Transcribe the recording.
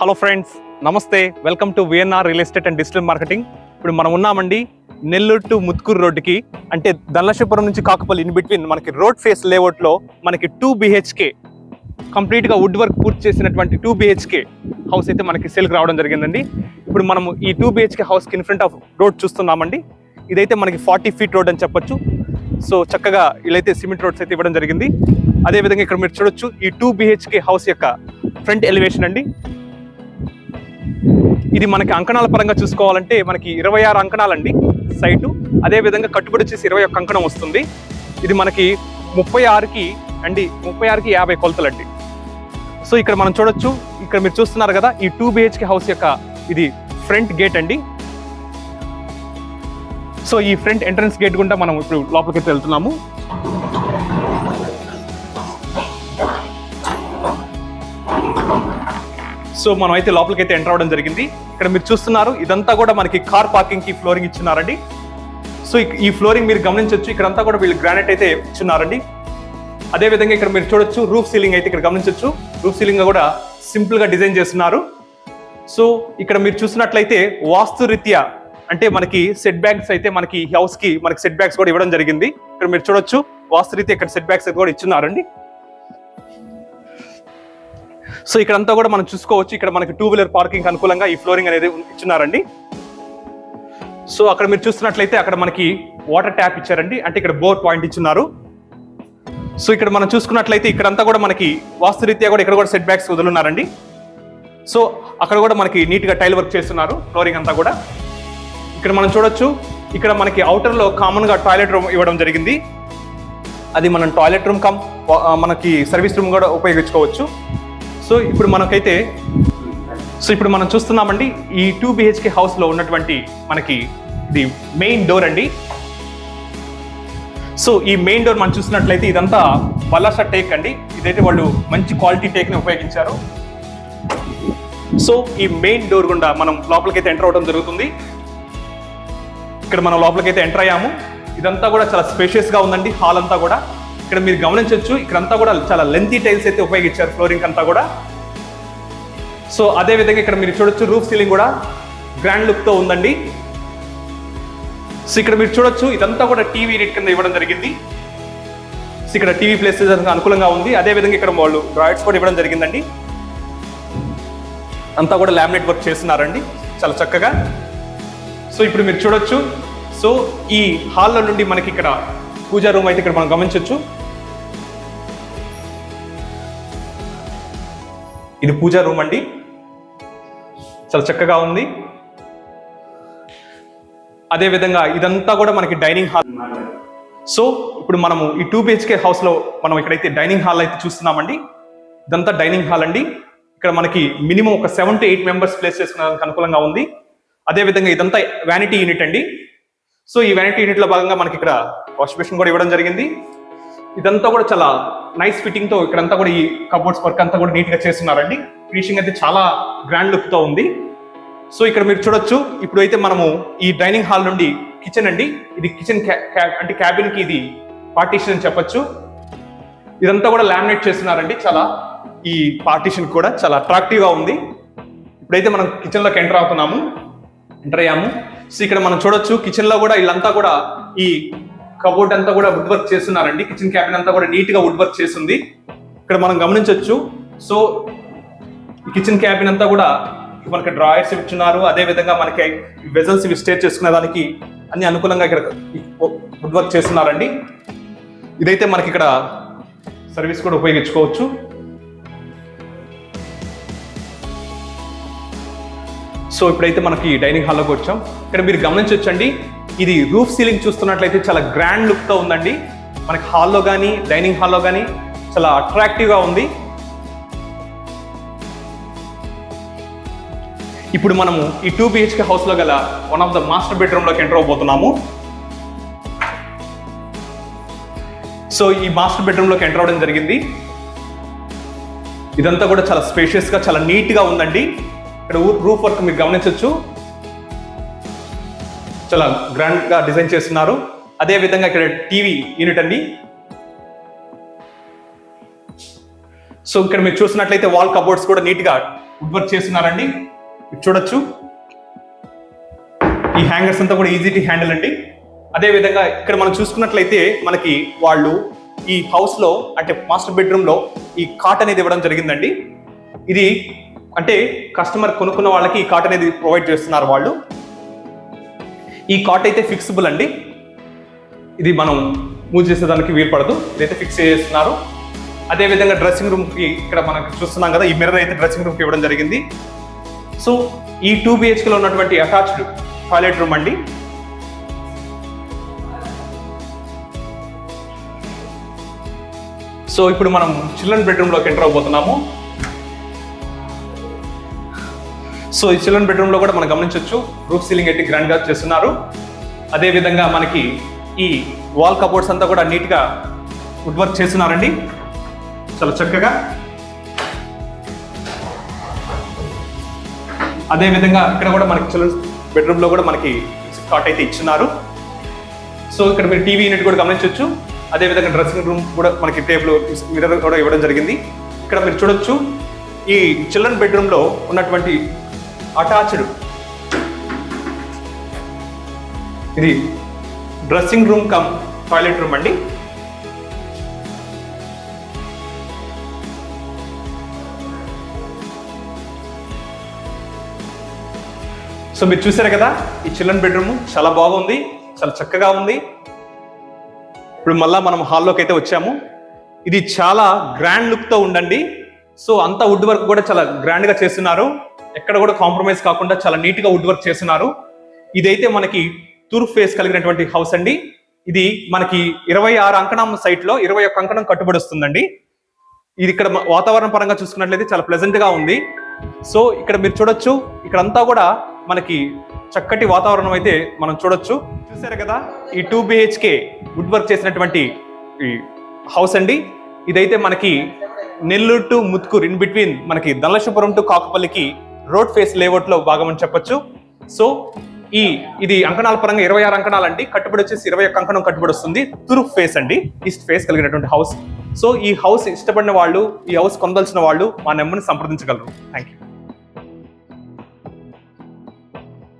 Hello friends, నమస్తే. Welcome to VNR real estate and digital marketing. ఇప్పుడు మనం ఉన్నామండి నెల్లూరు టు ముత్కూరు రోడ్డుకి, అంటే ధనలక్ష్మీపురం నుంచి కాకపల్లి ఇన్ బిట్వీన్ మనకి రోడ్ ఫేస్ లేఅవుట్లో మనకి 2 BHK కంప్లీట్గా వుడ్ వర్క్ పూర్తి చేసినటువంటి 2 BHK హౌస్ అయితే మనకి సేల్కి రావడం జరిగిందండి. ఇప్పుడు మనము ఈ 2 BHK హౌస్కి ఇన్ ఫ్రంట్ ఆఫ్ రోడ్ చూస్తున్నామండి. ఇదైతే మనకి 40 feet రోడ్ అని చెప్పొచ్చు. సో చక్కగా వీళ్ళైతే సిమెంట్ రోడ్స్ అయితే ఇవ్వడం జరిగింది. అదేవిధంగా ఇక్కడ మీరు చూడొచ్చు ఈ 2 BHK హౌస్ యొక్క ఫ్రంట్ ఎలివేషన్ అండి. ఇది మనకి అంకణాల పరంగా చూసుకోవాలంటే మనకి 26 అంకణాలండి సైటు. అదేవిధంగా కట్టుబడి వచ్చేసి 21 అంకణం వస్తుంది. ఇది మనకి 36కి 50 కొలతలండి. సో ఇక్కడ మనం చూడొచ్చు, ఇక్కడ మీరు చూస్తున్నారు కదా ఈ 2 BHK హౌస్ యొక్క ఇది ఫ్రంట్ గేట్ అండి. సో ఈ ఫ్రంట్ ఎంట్రన్స్ గేట్ గుండా మనం ఇప్పుడు లోపలికి వెళ్తున్నాము. సో మనం అయితే లోపలికి అయితే ఎంటర్ అవ్వడం జరిగింది. ఇక్కడ మీరు చూస్తున్నారు ఇదంతా కూడా మనకి కార్ పార్కింగ్ కి ఫ్లోరింగ్ ఇచ్చున్నారండి. సో ఈ ఫ్లోరింగ్ మీరు గమనించవచ్చు, ఇక్కడంతా కూడా వీళ్ళు గ్రానైట్ అయితే ఇచ్చున్నారండి. అదేవిధంగా ఇక్కడ మీరు చూడొచ్చు రూఫ్ సీలింగ్ అయితే ఇక్కడ గమనించవచ్చు. రూఫ్ సీలింగ్ కూడా సింపుల్ గా డిజైన్ చేస్తున్నారు. సో ఇక్కడ మీరు చూసినట్లయితే వాస్తు రీత్యా అంటే మనకి సెట్ బ్యాక్స్ అయితే మనకి హౌస్ కి మనకి సెట్ బ్యాక్స్ కూడా ఇవ్వడం జరిగింది. ఇక్కడ మీరు చూడొచ్చు వాస్తు రీత్యా ఇక్కడ సెట్ బ్యాక్స్ కూడా ఇచ్చున్నారండి. సో ఇక్కడంతా కూడా మనం చూసుకోవచ్చు, ఇక్కడ మనకి 2 వీలర్ పార్కింగ్ అనుకూలంగా ఈ ఫ్లోరింగ్ అనేది ఇచ్చున్నారండి. సో అక్కడ మీరు చూస్తున్నట్లయితే అక్కడ మనకి వాటర్ ట్యాప్ ఇచ్చారండి, అంటే ఇక్కడ బోర్ పాయింట్ ఇచ్చున్నారు. సో ఇక్కడ మనం చూసుకున్నట్లయితే ఇక్కడంతా కూడా మనకి వాస్తు రీత్యా కూడా ఇక్కడ కూడా సెట్ బ్యాక్స్ వదులున్నారండి. సో అక్కడ కూడా మనకి నీట్ గా టైల్ వర్క్ చేస్తున్నారు ఫ్లోరింగ్ అంతా కూడా. ఇక్కడ మనం చూడొచ్చు, ఇక్కడ మనకి అవుటర్ లో కామన్ గా టాయిలెట్ రూమ్ ఇవ్వడం జరిగింది. అది మనం టాయిలెట్ రూమ్ కమ్ మనకి సర్వీస్ రూమ్ కూడా ఉపయోగించుకోవచ్చు. సో ఇప్పుడు మనం చూస్తున్నామండి ఈ 2 BHK హౌస్ లో ఉన్నటువంటి మనకి ఇది మెయిన్ డోర్ అండి. సో ఈ మెయిన్ డోర్ మనం చూసినట్లయితే ఇదంతా బలాషా టేక్ అండి. ఇదైతే వాళ్ళు మంచి క్వాలిటీ టేక్ ని ఉపయోగించారు. సో ఈ మెయిన్ డోర్ గుండా మనం లోపలికైతే ఎంటర్ అవడం జరుగుతుంది. ఇక్కడ మనం లోపలికైతే ఎంటర్ అయ్యాము. ఇదంతా కూడా చాలా స్పేషియస్ గా ఉందండి హాల్ అంతా కూడా. ఇక్కడ మీరు గమనించవచ్చు, ఇక్కడంతా కూడా చాలా లెంతీ టైల్స్ అయితే ఉపయోగించారు ఫ్లోరింగ్ అంతా కూడా. సో అదే విధంగా ఇక్కడ మీరు చూడొచ్చు రూఫ్ సీలింగ్ కూడా గ్రాండ్ లుక్ తో ఉందండి. సో ఇక్కడ మీరు చూడొచ్చు ఇదంతా కూడా టీవీ యూనిట్ కింద ఇవ్వడం జరిగింది. సో ఇక్కడ టీవీ ప్లేసెస్ అనుకూలంగా ఉంది. అదే విధంగా ఇక్కడ వాళ్ళు డ్రాయిడ్స్ కూడా ఇవ్వడం జరిగిందండి. అంతా కూడా లామినేట్ వర్క్ చేస్తున్నారండి చాలా చక్కగా. సో ఇప్పుడు మీరు చూడొచ్చు, సో ఈ హాల్లో నుండి మనకి ఇక్కడ పూజా రూమ్ అయితే ఇక్కడ మనం గమనించవచ్చు. ఇది పూజా రూమ్ అండి, చాలా చక్కగా ఉంది. అదే విధంగా ఇదంతా కూడా మనకి డైనింగ్ హాల్. సో ఇప్పుడు మనము ఈ 2 BHK హౌస్ లో మనం ఇక్కడైతే డైనింగ్ హాల్ అయితే చూస్తున్నామండి. ఇదంతా డైనింగ్ హాల్ అండి. ఇక్కడ మనకి మినిమం ఒక 7 to 8 మెంబర్స్ ప్లేస్ చేసుకోవడానికి అనుకూలంగా ఉంది. అదే విధంగా ఇదంతా వ్యానిటీ యూనిట్ అండి. సో ఈ వ్యానిటీ యూనిట్ లో భాగంగా మనకి ఇక్కడ వాష్ బేసిన్ కూడా ఇవ్వడం జరిగింది. ఇదంతా కూడా చాలా నైస్ ఫిట్టింగ్ తో ఇక్కడంతా కూడా ఈ కబోర్డ్స్ వర్క్ అంతా కూడా నీట్ గా చేస్తున్నారండి. ఫినిషింగ్ అయితే చాలా గ్రాండ్ లుక్ తో ఉంది. సో ఇక్కడ మీరు చూడొచ్చు, ఇప్పుడు అయితే మనము ఈ డైనింగ్ హాల్ నుండి కిచెన్ అండి. ఇది కిచెన్ అంటే క్యాబిన్ కి ఇది పార్టీషన్ అని చెప్పొచ్చు. ఇదంతా కూడా లామినేట్ చేస్తున్నారండి. చాలా ఈ పార్టీషన్ కూడా చాలా అట్రాక్టివ్ గా ఉంది. ఇప్పుడైతే మనం కిచెన్ లోకి ఎంటర్ అయ్యాము. సో ఇక్కడ మనం చూడొచ్చు కిచెన్ లో కూడా వీళ్ళంతా కూడా ఈ కబోర్డ్ అంతా కూడా వుడ్ వర్క్ చేస్తున్నారండి. కిచెన్ క్యాబిన్ అంతా కూడా నీట్ గా వుడ్ వర్క్ చేస్తుంది. ఇక్కడ మనం గమనించవచ్చు. సో ఈ కిచెన్ క్యాబిన్ అంతా కూడా మనకి డ్రాయర్స్ ఇచ్చున్నారు. అదే విధంగా మనకి వెజల్స్ ఇవి స్టేర్ చేసుకునే దానికి అన్ని అనుకూలంగా ఇక్కడ వుడ్ వర్క్ చేస్తున్నారండి. ఇదైతే మనకి ఇక్కడ సర్వీస్ కూడా ఉపయోగించుకోవచ్చు. సో ఇప్పుడైతే మనకి డైనింగ్ హాల్లోకి వచ్చాం. ఇక్కడ మీరు గమనించవచ్చండి, ఇది రూఫ్ సీలింగ్ చూస్తున్నట్లయితే చాలా గ్రాండ్ లుక్ తో ఉందండి. మనకి హాల్లో కానీ డైనింగ్ హాల్లో కానీ చాలా అట్రాక్టివ్ గా ఉంది. ఇప్పుడు మనము ఈ 2 BHK హౌస్ లో గల one of the master bedroom లోకి ఎంటర్ అవబోతున్నాము. సో ఈ మాస్టర్ బెడ్రూమ్ లోకి ఎంటర్ అవడం జరిగింది. ఇదంతా కూడా చాలా స్పేషియస్ గా చాలా నీట్ గా ఉందండి. ఇక్కడ రూఫ్ వర్క్ మీరు గమనించవచ్చు, చాలా గ్రాండ్ గా డిజైన్ చేస్తున్నారు. అదే విధంగా ఇక్కడ టీవీ యూనిట్ అండి. సో ఇక్కడ మీరు చూసినట్లయితే వాల్ కబోర్డ్స్ కూడా నీట్ గా వుడ్ వర్క్ చేస్తున్నారండి. చూడొచ్చు ఈ హ్యాంగర్స్ అంతా కూడా ఈజీ టు హ్యాండిల్ అండి. అదే విధంగా ఇక్కడ మనం చూసుకున్నట్లయితే మనకి వాళ్ళు ఈ హౌస్ లో అంటే మాస్టర్ బెడ్రూమ్ లో ఈ కాట్ అనేది ఇవ్వడం జరిగిందండి. ఇది అంటే కస్టమర్ కొనుక్కున్న వాళ్ళకి ఈ కాట్ అనేది ప్రొవైడ్ చేస్తున్నారు వాళ్ళు. ఈ కాట్ అయితే ఫిక్సిబుల్ అండి, ఇది మనం మూవ్ చేసేదానికి వీలు పడదు, ఇదైతే ఫిక్స్ చేస్తున్నారు. అదే విధంగా డ్రెస్సింగ్ రూమ్ కి ఇక్కడ మనం చూస్తున్నాం కదా, ఈ మిర్రర్ అయితే డ్రెస్సింగ్ రూమ్ కి ఇవ్వడం జరిగింది. సో ఈ 2 BHK లో ఉన్నటువంటి అటాచ్డ్ టాయిలెట్ రూమ్ అండి. సో ఇప్పుడు మనం చిల్డ్రన్ బెడ్రూమ్ లోకి ఎంటర్ అవబోతున్నాము. సో ఈ చిల్డ్రన్ బెడ్రూమ్ లో కూడా మనం గమనించవచ్చు, రూఫ్ సీలింగ్ అయితే గ్రాండ్ గా చేస్తున్నారు. అదే విధంగా మనకి ఈ వాల్ కబోర్డ్స్ అంతా కూడా నీట్ గా వుడ్ వర్క్ చేస్తున్నారండి, చాలా చక్కగా. అదే విధంగా ఇక్కడ కూడా మనకి చిల్డ్రన్స్ బెడ్రూమ్ లో కూడా మనకి కాట్ అయితే ఇచ్చున్నారు. సో ఇక్కడ మీరు టీవీ యూనిట్ కూడా గమనించవచ్చు. అదే విధంగా డ్రెస్సింగ్ రూమ్ కూడా మనకి టేబుల్ మిర్రర్ కూడా ఇవ్వడం జరిగింది. ఇక్కడ మీరు చూడొచ్చు ఈ చిల్డ్రన్ బెడ్రూమ్ లో ఉన్నటువంటి అటాచ్డ్ ఇది dressing room come toilet room అండి. సో మీరు చూసారు కదా, ఈ చిల్డ్రన్ బెడ్రూమ్ చాలా బాగుంది, చాలా చక్కగా ఉంది. ఇప్పుడు మళ్ళా మనం హాల్లోకి అయితే వచ్చాము. ఇది చాలా గ్రాండ్ లుక్ తో ఉండండి. సో అంతా వుడ్ వర్క్ కూడా చాలా గ్రాండ్ గా చేస్తున్నారు, ఎక్కడ కూడా కాంప్రమైజ్ కాకుండా చాలా నీట్ గా వుడ్ వర్క్ చేస్తున్నారు. ఇదైతే మనకి తూర్పు ఫేస్ కలిగినటువంటి హౌస్ అండి. ఇది మనకి 26 అంకణం సైట్ లో 21 అంకణం కట్టుబడి వస్తుందండి. ఇది ఇక్కడ వాతావరణ పరంగా చూసుకున్నట్లయితే చాలా ప్లెజెంట్ గా ఉంది. సో ఇక్కడ మీరు చూడొచ్చు, ఇక్కడంతా కూడా మనకి చక్కటి వాతావరణం అయితే మనం చూడొచ్చు. చూసారు కదా, ఈ 2 BHK వుడ్ వర్క్ చేసినటువంటి ఈ హౌస్ అండి. ఇదైతే మనకి Nellore to Muthukur in between మనకి ధనలక్ష్మీపురం టు కాకుపల్లికి రోడ్ ఫేస్ లేఅవుట్ లో భాగం అని చెప్పొచ్చు. సో ఇది అంకణాల పరంగా 26 అంకణాలు అండి, కట్టుబడి వచ్చేసి 21 అంకణం కట్టుబడి వస్తుంది. తూర్పు ఫేస్ అండి, ఈస్ట్ ఫేస్ కలిగినటువంటి హౌస్. సో ఈ హౌస్ ఇష్టపడిన వాళ్ళు, ఈ హౌస్ కొనదలసిన వాళ్ళు మా నెంబర్ని సంప్రదించగలరు. Thank you.